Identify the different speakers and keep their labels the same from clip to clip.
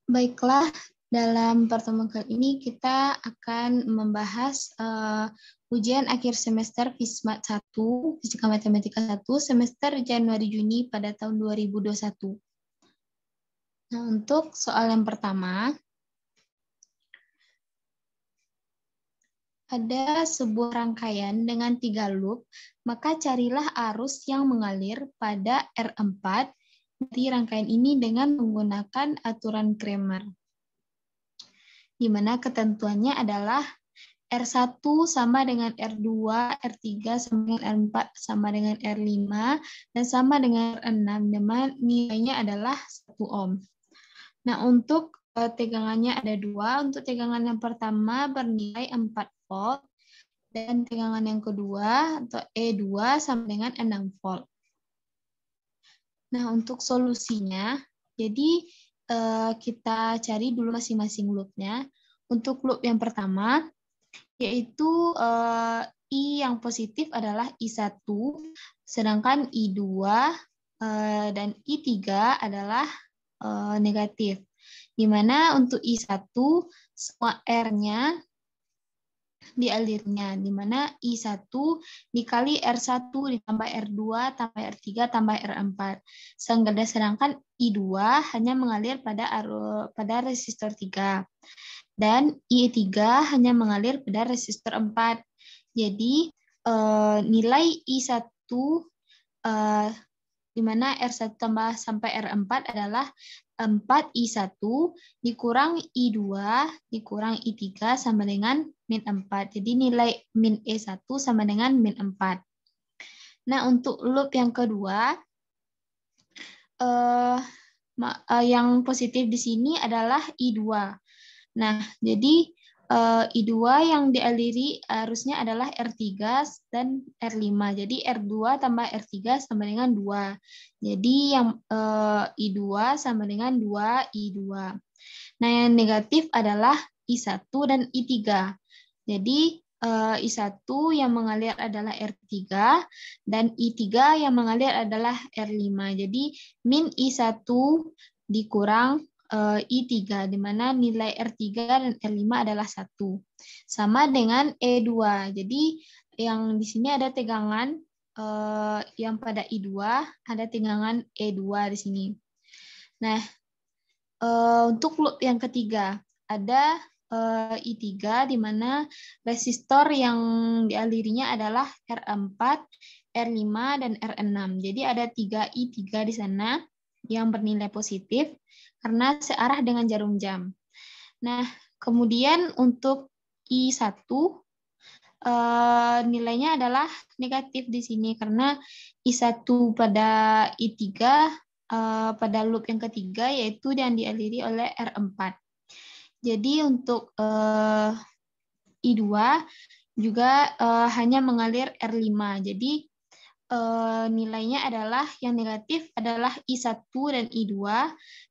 Speaker 1: Baiklah, dalam pertemuan kali ini kita akan membahas ujian akhir semester FISMAT 1, Fisika Matematika 1, semester Januari-Juni pada tahun 2021. Nah, untuk soal yang pertama, ada sebuah rangkaian dengan 3 loop, maka carilah arus yang mengalir pada R4 dari rangkaian ini dengan menggunakan aturan Cramer, di mana ketentuannya adalah R1 sama dengan R2, R3 sama dengan R4, sama dengan R5, dan sama dengan R6, dimana nilainya adalah 1 ohm. Nah, untuk tegangannya ada 2. Untuk tegangan yang pertama bernilai 4 volt, dan tegangan yang kedua atau E2 sama dengan 6 volt. Nah, untuk solusinya, jadi kita cari dulu masing-masing loopnya. Untuk loop yang pertama, yaitu I yang positif adalah I1, sedangkan I2 dan I3 adalah negatif. Di mana untuk I1 semua R-nya di alirnya, di mana I1 dikali R1 ditambah R2 tambah R3 tambah R4. Sedangkan I2 hanya mengalir pada resistor 3. Dan I3 hanya mengalir pada resistor 4. Jadi nilai I1 di mana R1 tambah sampai R4 adalah 4I1 dikurang I2 dikurang I3 sama dengan min 4. Jadi nilai min E1 sama dengan min 4. Nah, untuk loop yang kedua, yang positif di sini adalah I2. Nah, jadi I2 yang dialiri arusnya adalah R3 dan R5. Jadi R2 tambah R3 sama dengan 2. Jadi yang I2 sama dengan 2I2. Nah, yang negatif adalah I1 dan I3. Jadi I1 yang mengalir adalah R3 dan I3 yang mengalir adalah R5. Jadi min I1 dikurang I3, di mana nilai R3 dan R5 adalah 1. Sama dengan E2. Jadi yang di sini ada tegangan, yang pada I2 ada tegangan E2 di sini. Nah, untuk loop yang ketiga, ada I3, di mana resistor yang dialirinya adalah R4, R5, dan R6. Jadi ada 3I3 di sana yang bernilai positif karena searah dengan jarum jam. Nah, kemudian untuk I1 nilainya adalah negatif di sini karena I1 pada I3 pada loop yang ketiga yaitu yang dialiri oleh R4. Jadi untuk I2 juga hanya mengalir R5. Jadi nilainya adalah yang negatif adalah I1 dan I2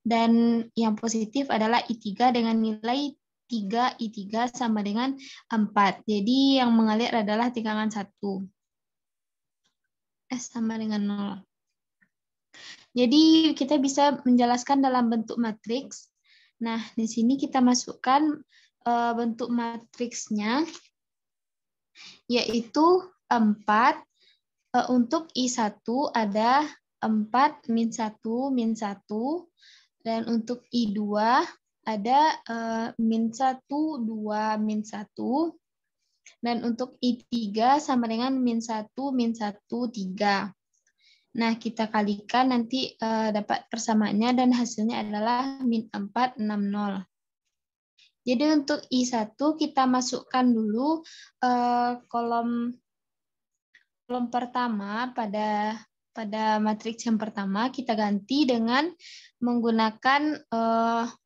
Speaker 1: dan yang positif adalah I3 dengan nilai 3I3 sama dengan 4. Jadi yang mengalir adalah tegangan 1. S sama dengan 0. Jadi kita bisa menjelaskan dalam bentuk matriks. Nah, di sini kita masukkan bentuk matriksnya yaitu 4. Untuk I1 ada 4 min 1 min 1, dan untuk I2 ada min 1 2 min 1, dan untuk I3 sama dengan min 1 min 1 3. Nah, kita kalikan nanti dapat persamaannya dan hasilnya adalah min 4 60. Jadi untuk I1 kita masukkan dulu kolom pertama pada matriks yang pertama kita ganti dengan menggunakan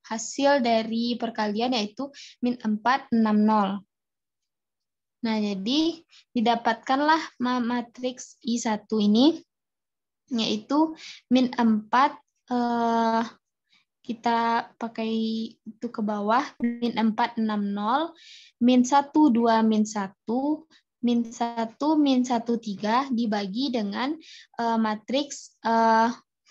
Speaker 1: hasil dari perkalian yaitu min 4 60. Nah, jadi didapatkanlah matriks I1 ini yaitu min 4 kita pakai itu ke bawah min 4 60 min 1 2 min 1 min 1 min 1 3 dibagi dengan matriks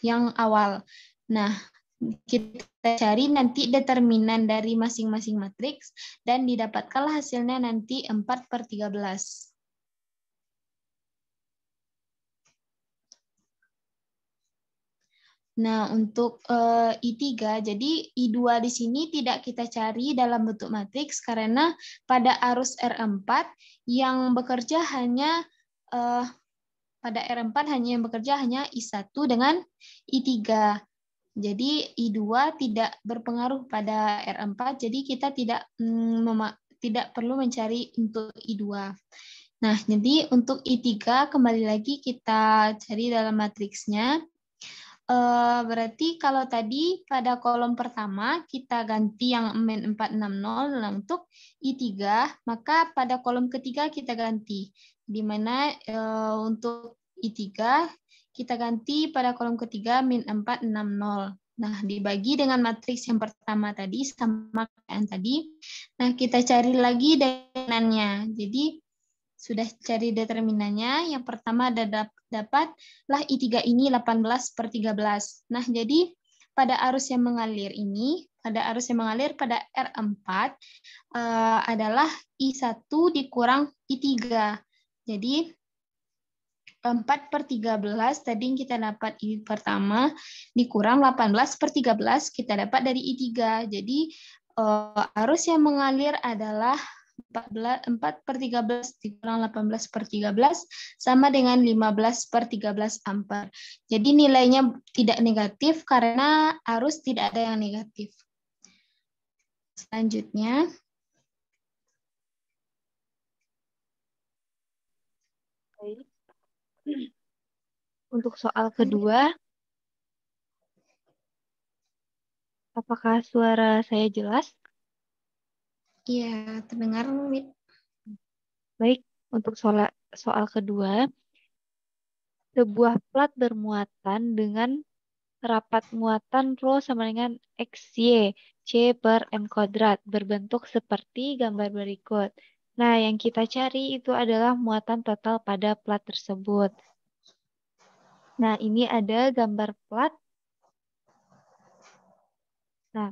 Speaker 1: yang awal. Nah, kita cari nanti determinan dari masing-masing matriks dan didapatkanlah hasilnya nanti 4/13. Nah, untuk I3, jadi I2 di sini tidak kita cari dalam bentuk matriks karena pada arus R4 yang bekerja hanya pada R4 hanya yang bekerja hanya I1 dengan I3. Jadi I2 tidak berpengaruh pada R4, jadi kita tidak perlu mencari untuk I2. Nah, jadi untuk I3 kembali lagi kita cari dalam matriksnya. Berarti kalau tadi pada kolom pertama kita ganti yang min 460. Nah, untuk I3, maka pada kolom ketiga kita ganti. Di mana untuk I3 kita ganti pada kolom ketiga min 460. Nah, dibagi dengan matriks yang pertama tadi sama kayak yang tadi. Nah, kita cari lagi determinannya. Jadi sudah cari determinannya. Yang pertama dapatlah I3 ini 18/13. Nah, jadi pada arus yang mengalir ini, pada R4 adalah I1 dikurang I3. Jadi 4/13 tadi yang kita dapat I pertama dikurang 18/13 kita dapat dari I3. Jadi arus yang mengalir adalah 4/13 dikurang 18/13 sama dengan 15/13 ampere. Jadi nilainya tidak negatif karena arus tidak ada yang negatif. Selanjutnya,
Speaker 2: untuk soal kedua, apakah suara saya jelas?
Speaker 1: iya, terdengar, Wit.
Speaker 2: Baik, untuk soal kedua, sebuah plat bermuatan dengan rapat muatan rho sama dengan XY, C per M kuadrat, berbentuk seperti gambar berikut. Nah, yang kita cari itu adalah muatan total pada plat tersebut. Nah, ini ada gambar plat. Nah,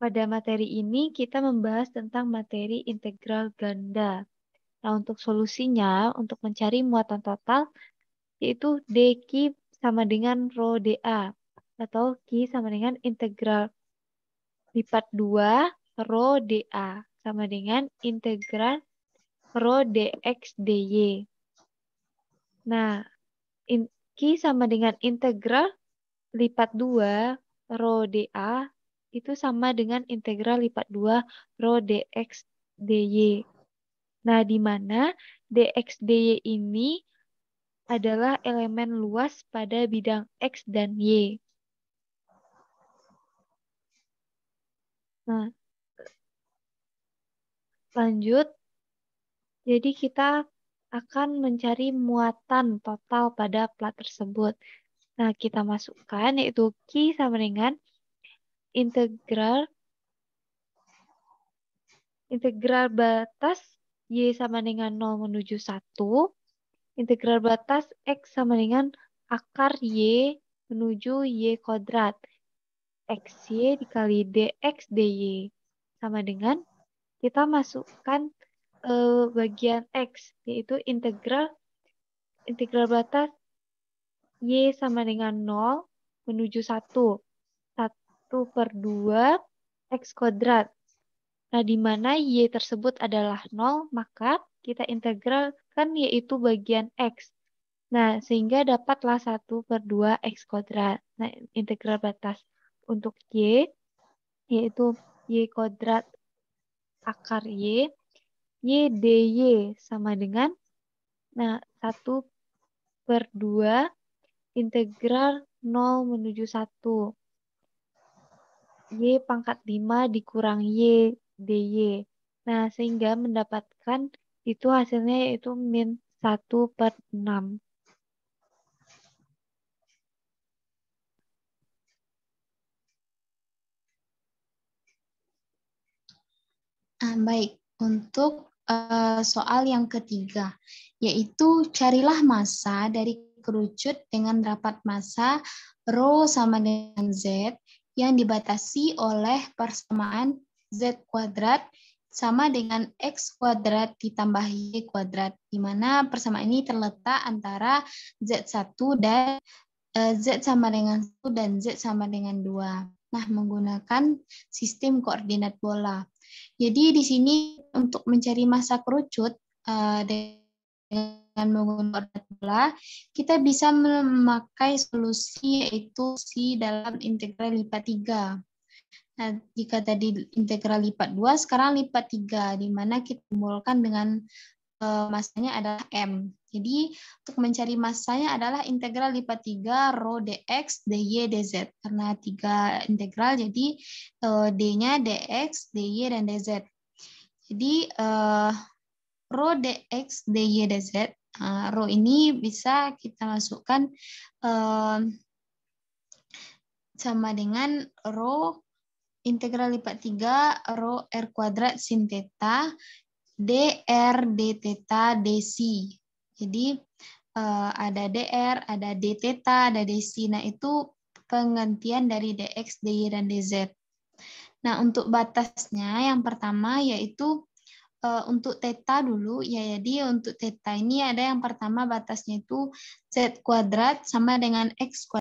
Speaker 2: pada materi ini kita membahas tentang materi integral ganda. Nah, untuk solusinya, untuk mencari muatan total, yaitu dQ sama dengan rho dA, atau Q sama dengan integral lipat 2 rho dA, sama dengan integral rho dx dy. Nah, Q sama dengan integral lipat 2 rho dA, itu sama dengan integral lipat 2 rho dx dy. Nah, di mana dx dy ini adalah elemen luas pada bidang X dan Y. Nah, lanjut. Jadi kita akan mencari muatan total pada plat tersebut. Nah, kita masukkan yaitu Q sama dengan integral batas Y sama dengan 0 menuju 1. Integral batas X sama dengan akar Y menuju Y kuadrat. XY dikali DX DY. Sama dengan kita masukkan bagian X, yaitu integral batas Y sama dengan 0 menuju 1. 1/2 X kuadrat. Nah, di mana Y tersebut adalah 0, maka kita integralkan yaitu bagian X. Nah, sehingga dapatlah 1/2 X kuadrat. Nah, integral batas untuk Y, yaitu Y kuadrat akar Y, Y dy sama dengan, nah, 1/2 integral 0 menuju 1. Y pangkat 5 dikurang Y dy. Nah, sehingga mendapatkan itu hasilnya yaitu min 1/6.
Speaker 1: Baik, untuk soal yang ketiga, yaitu carilah massa dari kerucut dengan rapat massa rho sama dengan Z yang dibatasi oleh persamaan Z kuadrat sama dengan X kuadrat ditambah Y kuadrat, di mana persamaan ini terletak antara Z1 dan Z sama dengan 1 dan Z sama dengan 2. Nah, menggunakan sistem koordinat bola. Jadi di sini untuk mencari massa kerucut dengan menggunakan koordinat bola, kita bisa memakai solusi yaitu si dalam integral lipat 3. Nah, jika tadi integral lipat 2, sekarang lipat 3, di mana kita kumpulkan dengan massanya adalah M. Jadi, untuk mencari massanya adalah integral lipat 3 rho dx, dy, dz. Karena 3 integral, jadi D-nya dx, dy, dan dz. Jadi, rho dx, dy, dz, rho ini bisa kita masukkan sama dengan rho integral lipat 3 rho r kuadrat sin theta dr d theta dc. Jadi ada dr, ada d theta, ada dc. Nah, itu penggantian dari dx, dy, dan dz. Nah, untuk batasnya yang pertama yaitu untuk theta dulu, ya. Jadi untuk theta ini ada yang pertama batasnya itu z kuadrat sama dengan x kuadrat.